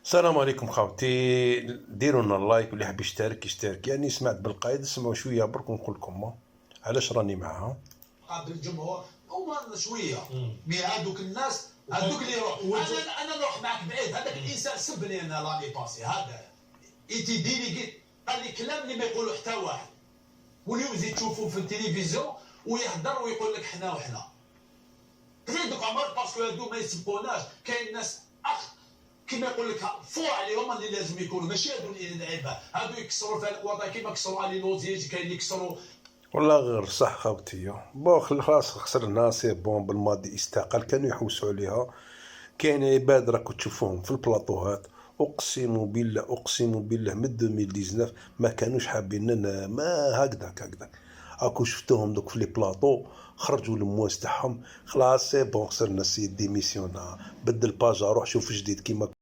السلام عليكم خاوتي، ديروا لنا اللايك واللي حاب يشترك. يعني سمعت بالقايد، سمعوا شويه برك ونقول لكم علاش راني معاها. قابل الجمهور هما شويه مي هذوك الناس هذوك اللي يروح انا نروح معك بعيد. هذاك الانسان سبني انا راني باسي هذا ايتي ديليغي قال لي كلام اللي ما يقولوا حتى واحد، واليوم زيد تشوفوه في التلفزيون ويهضر ويقول لك حنا وحنا غير دوك عمر باسكو هادو ما يسبقوناش. كاين ناس كيما يقول لك فوق عليهم اللي لازم يكونوا ماشي هادو اللعيبه هادو يكسروا في الوطن كيما كسروا علي لوزيج، كاين اللي يكسروا. والله غير صح خاوتي، خلاص خسرنا سي بون بالماضي استقال، كانوا يحوسوا عليها. كاين عباد راكو تشوفوهم في البلاطوهات، اقسم بالله من 2019 ما كانوش حابين ما هكذاك اكو شفتوهم دوك في لي بلاطو، خرجوا المواس تاعهم. خلاص سي بون خسرنا السيد ديميسيونا، بدل باجا روح شوف جديد كيما